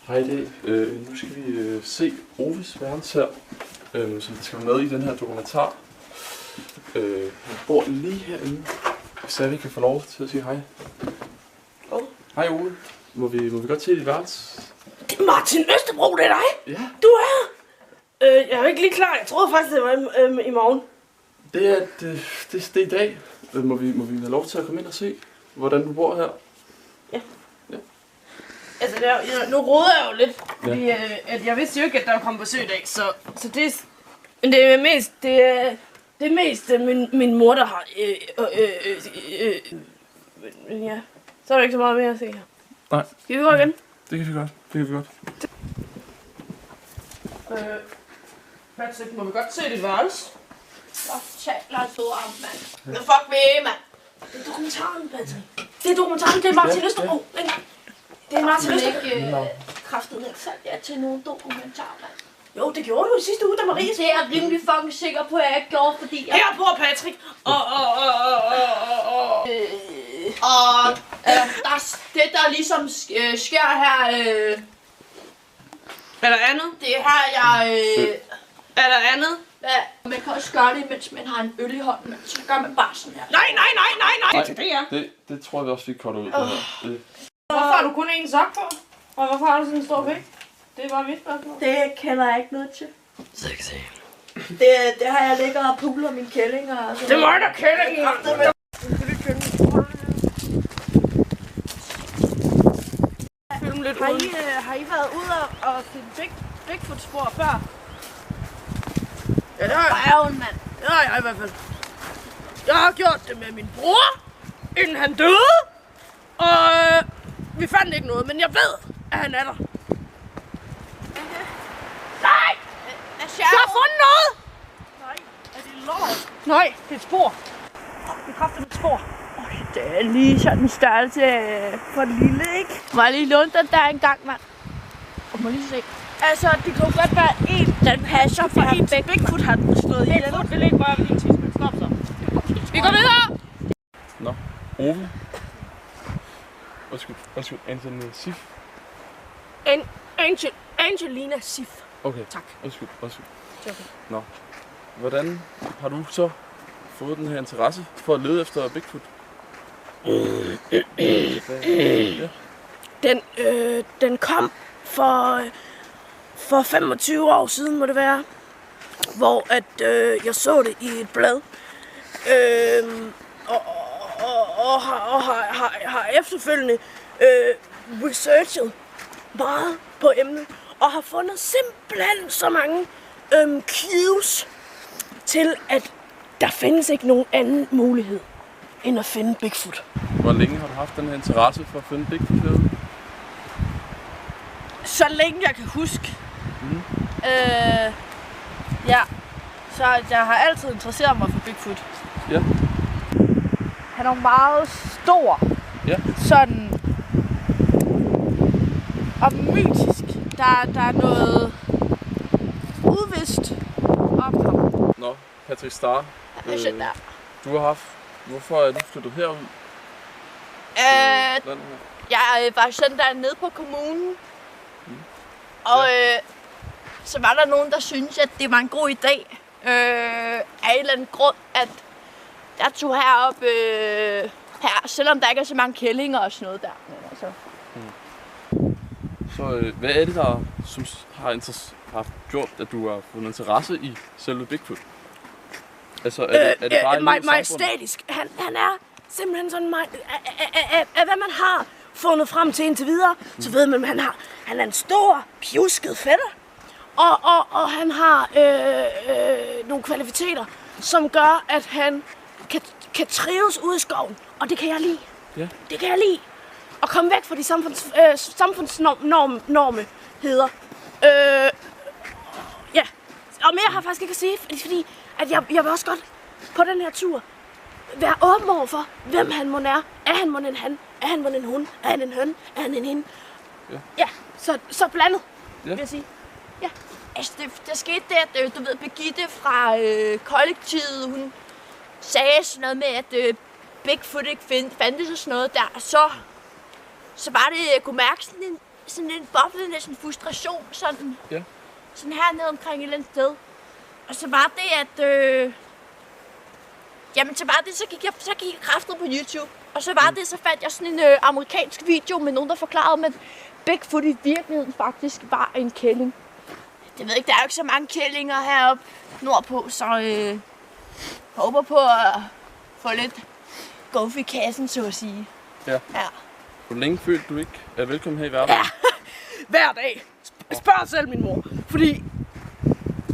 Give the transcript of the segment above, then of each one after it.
Hej det. Nu skal vi se Oves værelse her, som skal være med i den her dokumentar. Han bor lige herinde, så vi kan få lov til at sige hej. Hej Ove. Må vi godt se dit værelse? Det er Martin Østerbro, det er dig? Ja. Du er her? Jeg er ikke lige klar. Jeg troede faktisk, det var i morgen. Det er i dag. Må vi have lov til at komme ind og se, hvordan du bor her? Ja. Altså, nu roder jeg jo lidt, fordi at jeg vidste jo ikke, at der kom besøg i dag, så det, men det er mest min mor, der har, ja, så er der ikke så meget mere at se her. Nej. Skal vi gå igen? Det kan vi godt. Patrick, må vi godt se dit værelse? Taler du om, mand? Hvad fuck ved, mand? Det er dokumentaren, Patrick. Det er dokumentaren, det er Martin Østerbro. Det er Martin Østerbro. Kræftet ikke sagt ja til nogen dokumentar, mand. Jo, det gjorde du i sidste uge, da Marie... Det er jeg rimelig fucking sikker på, at jeg ikke gjorde, fordi jeg... Her bor Patrick, Og det, der ligesom sker her... Er der andet? Det er her, jeg... Er der andet? Man kan også gøre det, mens man har en øl i hånden, så gør man bare sådan her. Nej. Det tror jeg også, vi cutter ud. Hvorfor har du kun én sok på? Og hvorfor har du sådan en stor pik? Det er bare mit spørgsmål. Det kender jeg ikke noget til. Så jeg kan se. Det har jeg ligget og puglet mine kællinger og sådan. Det må jeg da kællinger! Har I været ude og finde Bigfoot-spor før? Ja, det har jeg. Røven, mand. Det har jeg i hvert fald. Jeg har gjort det med min bror, inden han døde. Og vi fandt ikke noget, men jeg ved, at han er der. Nej! Jeg har fundet noget! Nej, er det lort? Nej, det er et spor. Det er kraftigt et spor. Det er lige sådan en størrelse for lille, ikke? Må jeg lige låne den der en gang, mand? Og må lige se. Altså, det kunne godt være den passer for en Bigfoot har den slået ihjel. Bigfoot vil ikke røre ved din tidsmænd. Stop så. Vi går videre! Nå, Ove. Undskyld, Angelina Sif. Angelina Sif. Okay, Tak. Undskyld. Okay. Nå, hvordan har du så fået den her interesse for at lede efter Bigfoot? Den kom for 25 år siden, må det være, hvor at jeg så det i et blad, og har efterfølgende researchet meget på emnet, og har fundet simpelthen så mange cues til, at der findes ikke nogen anden mulighed end at finde Bigfoot. Hvor længe har du haft den her interesse for at finde Bigfoot derude? Så længe jeg kan huske. Ja. Så jeg har altid interesseret mig for Bigfoot. Ja. Han er meget stor. Ja. Sådan. Og mytisk. Der er noget uvist om ham. Nå, Patrick Star. Der. Hvorfor er du flyttet herud? Jeg var sendt dernede på kommunen. Og så var der nogen, der syntes, at det var en god idé. Af en eller anden grund, at jeg tog herop her, selvom der ikke er så mange kællinger og sådan noget der. Men altså. Så hvad er det, der har gjort, at du har fået interesse i selve Bigfoot? Altså, er det bare majestætisk. Han er simpelthen sådan af hvad man har fundet frem til indtil videre, så ved man, at han er en stor, pjusket fætter. Og han har nogle kvaliteter, som gør, at han kan trives ude i skoven. Og det kan jeg lide. Ja. Det kan jeg lide. Og komme væk fra de samfundsnormheder. Ja. Og mere har jeg faktisk ikke at sige, fordi at jeg vil også godt på den her tur være åben over for, hvem han må er. Er han må en han? Er han må en hun? Er han en høn? Er han en hende? Ja, så blandet, vil jeg sige. Ja. Altså, der skete det, at du ved, Birgitte fra kollektivet, hun sagde sådan noget med, at Bigfoot ikke fandtes og sådan noget der. Så var det, jeg kunne mærke sådan sådan en boblende sådan frustration, sådan, Ja. sådan hernede omkring et eller andet sted. Og så var det, at... jamen, så var det, så gik jeg kraftet på YouTube. Og så var det, så fandt jeg sådan en amerikansk video med nogen, der forklarede, at Bigfoot i virkeligheden faktisk var en kælling. Det ved jeg ikke, der er jo ikke så mange kællinger heroppe nordpå, så håber på at få lidt guf i kassen, så at sige. Ja. Hvor længe følte du ikke er velkommen her i verden? Ja, hver dag. Spørg selv min mor. Fordi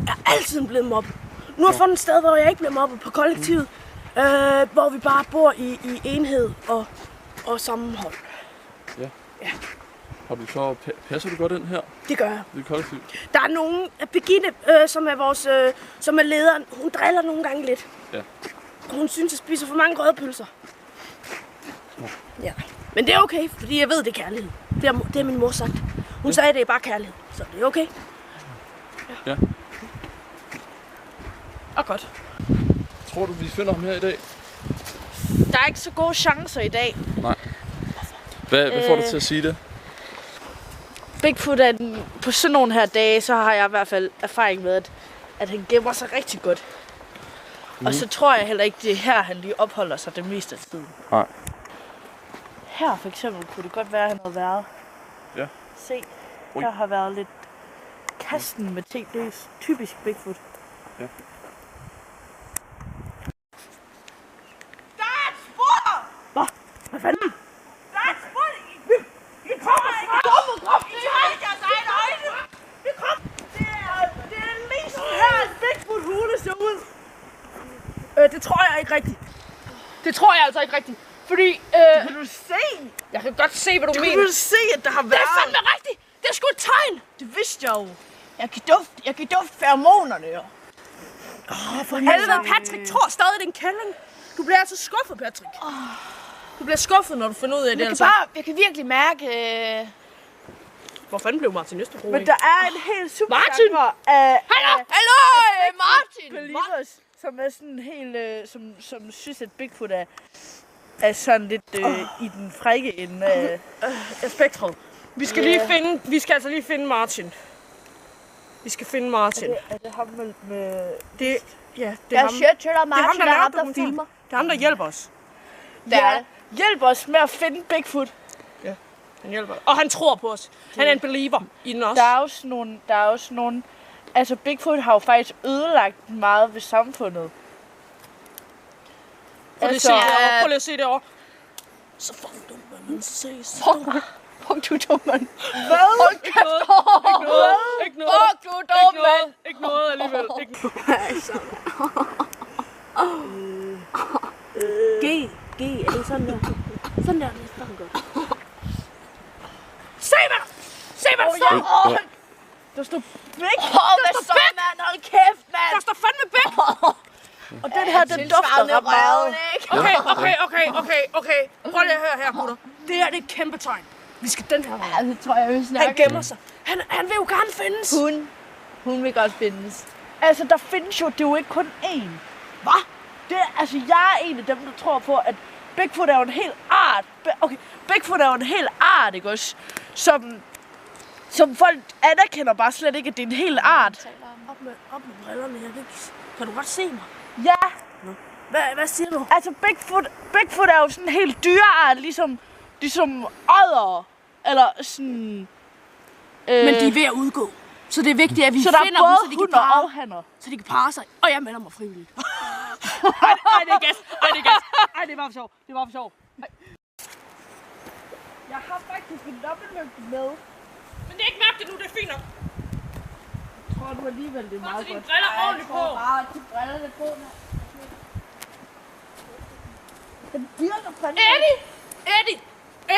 jeg er altid blevet mobbet. Nu har jeg fundet et sted, hvor jeg ikke bliver mobbet på kollektivet. Hvor vi bare bor i enhed og sammenhold. Ja. Har du så, passer du godt ind her? Det gør jeg. Det er kollektivt. Der er nogen, Birgitte, som er vores, som er lederen, hun driller nogle gange lidt. Ja. Hun synes, jeg spiser for mange rødpølser. Ja. Men det er okay, fordi jeg ved, det er kærlighed. Det har min mor sagt. Hun sagde, det er bare kærlighed, så det er okay. Ja. Og godt. Tror du, vi finder ham her i dag? Der er ikke så gode chancer i dag. Nej. Hvad får du til at sige det? Bigfoot er på sådan nogle her dage, så har jeg i hvert fald erfaring med, at han gemmer sig rigtig godt. Og så tror jeg heller ikke, det er her, han lige opholder sig det meste af tiden. Nej. Her for eksempel kunne det godt være, at han havde været. Ja. Se, Ui. her har været lidt kasten med ting. Det er typisk Bigfoot. Ja. Der er et spor! Hvad fanden? Der er et spor! I kommer fra! I har ikke jeres egne øjne! Vi kom! Det er lige sådan her, en Bigfoot-hule ser ud. Det tror jeg ikke rigtigt. Det tror jeg altså ikke rigtigt. Fordi, Kan du se? jeg kan godt se, hvad du Kan mener. du se, at der har Det været? er fandme rigtigt! Det er sgu et tegn! Det vidste jeg jo. Jeg kan dufte feromonerne, jo. For helvede, Patrick tror stadig, det er en kælling. Du bliver altså skuffet, Patrick. Du bliver skuffet, når du finder ud af det, altså. Jeg kan virkelig mærke... Hvor fanden blev Martin Østerbro? Men der er en helt Martin! subgenre af Hallo, Martin! believers, som er sådan helt, som synes, at Bigfoot er sådan lidt i den frække ende af... Spektret. Vi skal altså lige finde Martin. Vi skal finde Martin. Er det ham med... Det er Jeg ham. siger til dig, Martin, der der er laver ham, der dokumentaren. filmer. Det er ham, der hjælper os. Ja. Hjælp os med at finde Bigfoot. Han hjælper os. Og han tror på os. Han er en believer i den også. Der er også nogle... Altså, Bigfoot har jo faktisk ødelagt meget ved samfundet. Prøv lige at se derovre. Prøv lige at se derovre. Så fuck du, man. Så ses. Fuck du, dum mand. Hvad? Ikke noget. Ikke noget. Fuck du, dum mand. Ikke noget alligevel. Ikke G, er det sådan der? Sådan der, det er fucking godt. Se hvad der står! Der står Hvad så, mand? Hold kæft, mand. Der står fandme Big! Og den her, den dufter ret meget. Okay. Prøv lige at høre her, gutter. Det her det er et kæmpe tegn. Vi skal den her vej. Ja, det tror jeg, vi Han snakker. gemmer sig. Han vil jo gerne findes. Hun vil godt findes. Altså, der findes jo, det er jo ikke kun én. Hvad? Jeg er en af dem, der tror på, at Bigfoot er jo en hel art. Okay, Bigfoot er jo en hel art, ikke også? Som folk anerkender bare slet ikke, at det er en hel art. Op med brillerne. Kan du godt se mig? Ja, Hvad siger du? altså Bigfoot er jo sådan en helt dyreart, ligesom odder, eller sådan... Men de er ved at udgå. Så det er vigtigt, at vi så der finder er dem, både så de kan hunder parre. og hanner. Så de kan parre sig. Og jeg melder mig frivilligt. Ej, det er gas. Ej, det er bare for sjov. Jeg har faktisk en dobbeltlygte med. Men det er ikke mærkt endnu, det er fint nok. Jeg tror du alligevel, det er meget dine godt. briller ordentligt på. Bare de brillerne på, mand. Den virker fandme.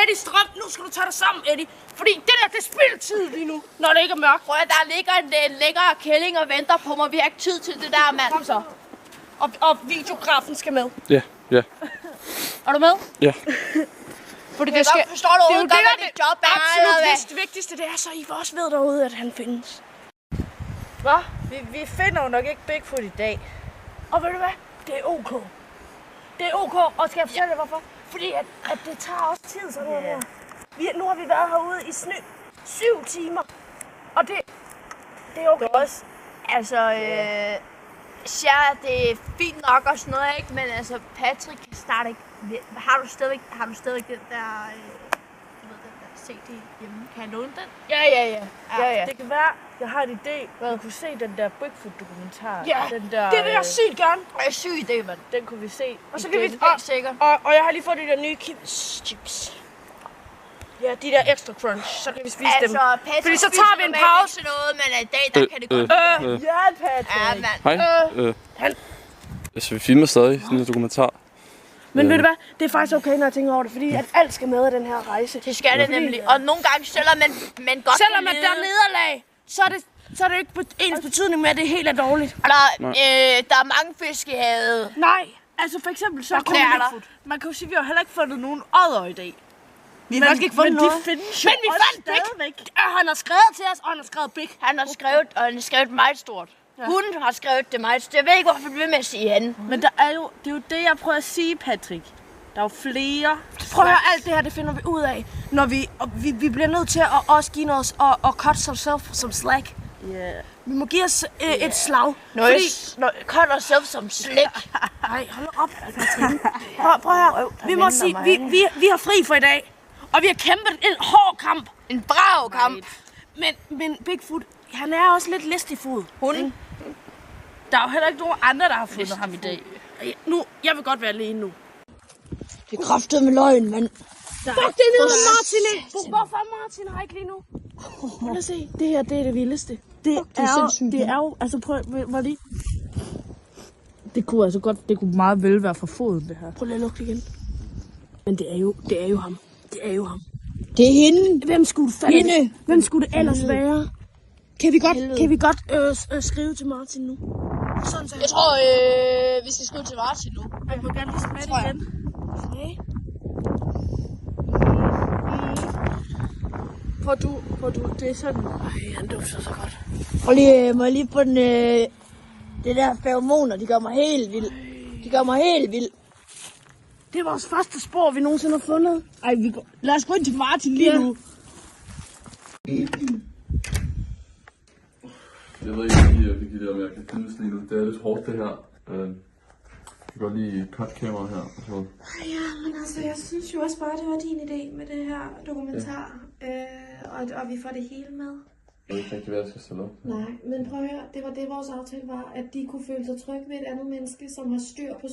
Eddie Strøm, nu skal du tage dig sammen, Eddie. Fordi det der, det er spildtid lige nu, når det ikke er mørkt. Prøv at der ligger en lækker kælling og venter på mig. Vi har ikke tid til det der, mand. Kom så. Og videografen skal med. Ja. Er du med? Ja. Fordi Jeg kan godt forstå, at du det er jo udgår det, med dit job. absolut vigtigste, det er så, I også ved derude, at han findes. Hvad? Vi finder jo nok ikke Bigfoot i dag. Og ved du hvad? Det er ok. Det er ok, og skal jeg fortælle dig hvorfor? Fordi at det tager også tid sådan noget her. Nu har vi været herude i snø 7 timer. Og det er okay. Også, altså, det er fint nok og sådan noget, ikke? Men altså, Patrick kan snart ikke... Har du stadigvæk den der... CD hjemme? Kan jeg låne den? Ja. Det kan være, jeg har en idé. Du kunne se den der Bigfoot-dokumentar. Ja, den der, det vil jeg sygt gerne. Det er syg idé, mand. Den kunne vi se. Og så kan vi... Helt sikkert. Og jeg har lige fået de der nye Kims chips. Ja, de der extra crunch. Så kan vi spise dem. Patrick Fordi så tager vi en pause. Til noget, men i dag, der kan det godt. Ja, Patrick. Ja, mand. Altså, vi filmer stadig den her dokumentar. Men ved du hvad? Det er faktisk okay, når jeg tænker over det, fordi at alt skal med af den her rejse. Det skal det nemlig. Og nogle gange, selvom man godt Selvom kan at der er nederlag, så er det ikke ens betydning med, at det helt er dårligt. Der er mange fisk i havet. Nej, altså for eksempel så kunne Man kan jo sige, at vi har heller ikke fundet nogen odder i dag. Vi har faktisk ikke fundet noget. Men de findes jo Men vi fandt Big. Han har skrevet til os, og han har skrevet Big. Han har skrevet meget stort. Ja. Hun har skrevet det meget stort. Jeg ved ikke, hvorfor du vil med at sige han. Men det er jo det, jeg prøver at sige, Patrick. Der er jo flere. Prøv at høre, alt det her, det finder vi ud af, når vi bliver nødt til at også give noget og cut som slack. Yeah. Vi må give os et slag. Cut ourselves som slik. Nej, hold op, Patrick. Prøv at høre. Vi må sige, vi har fri for i dag. Og vi har kæmpet en hård kamp. En brav kamp. Men Bigfoot, han er også lidt listig fod. Der er jo heller ikke nogen andre, der har fundet ham i dag. Jeg vil godt være alene nu. Det er kraftet med løgn, mand. Fuck, det er nede med Martin. Hvorfor er Martin her ikke lige nu? Lad os se. Det her, det er det vildeste. Det er jo, altså prøv lige. Det kunne meget vel være for foden, det her. Prøv lige at lukke igen. Men det er jo ham. Det er jo ham. Det er hende. Hvem skulle det ellers være? Kan vi godt skrive til Martin nu? Sådan så. Jeg tror, vi skal skrive til Martin nu. Jeg må gerne lige smage det igen. Okay. Prøv du, det er sådan. Han dufter så godt. Må jeg lige få den, det der feromoner, de gør mig helt vild. Det er vores første spor, vi nogensinde har fundet. Lad os gå ind til Martin lige nu. Jeg ved ikke lige, Birgitte, om jeg kan finde sådan en. Det er lidt hårdt, det her. Jeg kan godt lige cut-kamera her. Ja, men altså, jeg synes jo også bare, det var din idé med det her dokumentar. Ja. Og vi får det hele med. Jeg ved ikke rigtig, hvad jeg skal stille op. Nej, men prøv at høre, det var det, vores aftale var, at de kunne føle sig trygge ved et andet menneske, som har styr på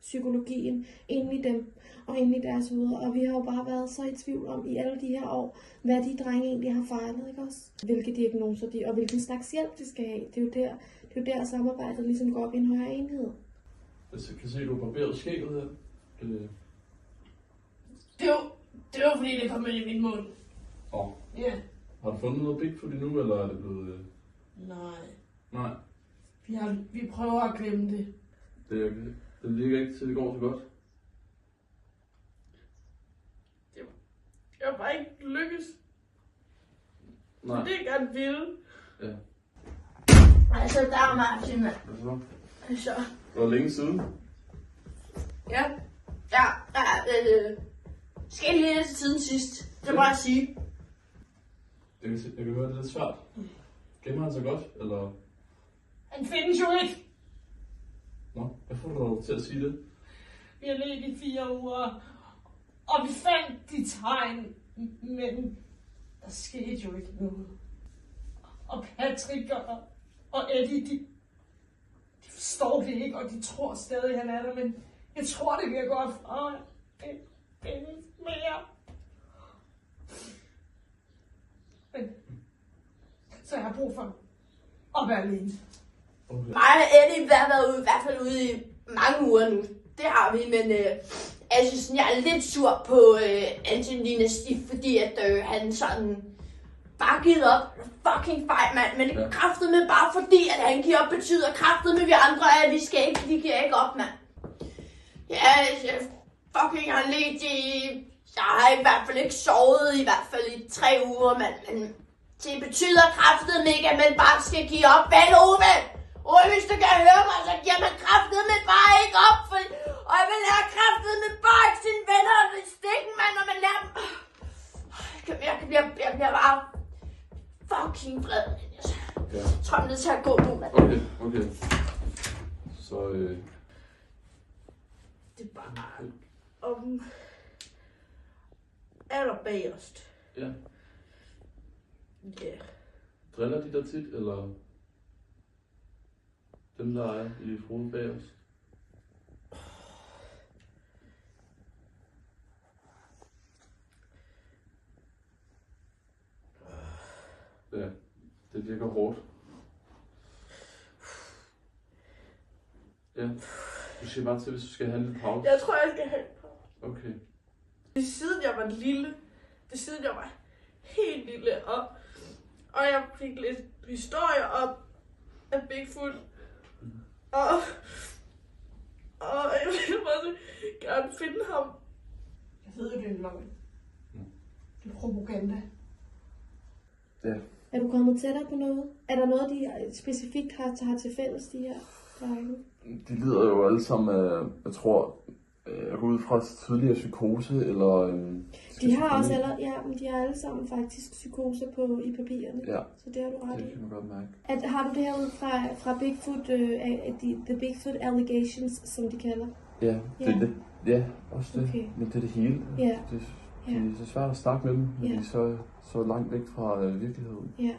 psykologien inde i dem og inde i deres hoveder. Og vi har jo bare været så i tvivl om i alle de her år, hvad de drenge egentlig har fejlet, ikke også? Hvilke diagnoser de, og hvilken slags hjælp de skal have. Det er jo der samarbejdet ligesom går op i en højere enhed. Altså, jeg kan se, at du har barberet skægget her. Det var fordi, det kom ind i min mund. Ja. Har du fundet noget Bigfoot endnu, eller er det blevet... Nej. Vi prøver at glemme det. Det ligger ikke til, det går så godt. Jeg har bare ikke lykkes. Nej. Det er gerne ville. Ja. Altså, der er Martin, mand. Hvad så? Det var længe siden. Ja. Skal lige lidt siden sidst. Det må jeg sige. Jeg kan høre, det er lidt svært. Gemmer han så godt, eller? Han findes jo ikke. Nå, hvad får du lov til at sige det? Vi har levet i 4 uger, og vi fandt de tegn, men der skete jo ikke noget. Og Patrick og Eddie, de forstår det ikke, og de tror stadig, han er der, men jeg tror, det bliver godt fra det findes mere. Men så jeg har brug for at være alene. Okay. Mig og Eddie har været i hvert fald ude i mange uger nu. Det har vi, men altså sådan, jeg er lidt sur på Antonina Stiff, fordi at han sådan bare givet op. Fucking fejl, mand. Men det kraftedeme bare fordi, at han giver op, betyder kraftedeme vi andre, at vi giver ikke op, mand. Ja, jeg fucking har lidt i... Jeg har i hvert fald ikke sovet i hvert fald i 3 uger, mand. Men det betyder kraftedeme ikke, at man bare skal give op. Vel, Ove? Ove, hvis du kan høre mig, så giver man kraftedeme bare ikke op. Og jeg vil lære kraftedeme bare ikke sine venner i stikken, mand, når man lærer dem. Jeg bliver bare... fucking vred, Dennis. Ja. Jeg tror, jeg er nødt til at gå nu, mand. Okay. Så Det er bare om allerbagerst. ja. Ja. Driller de der tit, eller dem, der er i fruen bag os? Ja, det virker hårdt. Ja, du siger bare til, hvis du skal have en lille pause. Jeg tror, jeg skal have en pause. Okay. Det er siden jeg var lille. Det er siden jeg var helt lille. Og jeg fik lidt historier op af Bigfoot. Og jeg vil også gerne finde ham. Jeg ved jo, det er en løgn. Det er propaganda. Ja. Er du kommet tættere på noget? Er der noget, de specifikt har til fælles, de her drenge? De lider jo alle sammen af, jeg tror, jeg går ud fra tidligere psykose, eller... De har også men de har alle sammen faktisk psykose i papirerne. Ja, Så det har du ret det i. kan man godt mærke. Har du det her ud fra Bigfoot, the Bigfoot allegations, som de kalder? Ja, det er det. Ja, også det. Okay. Men det er det hele. Ja. Det er så svært at snakke med dem, når Ja. de er så langt væk fra virkeligheden. Ja.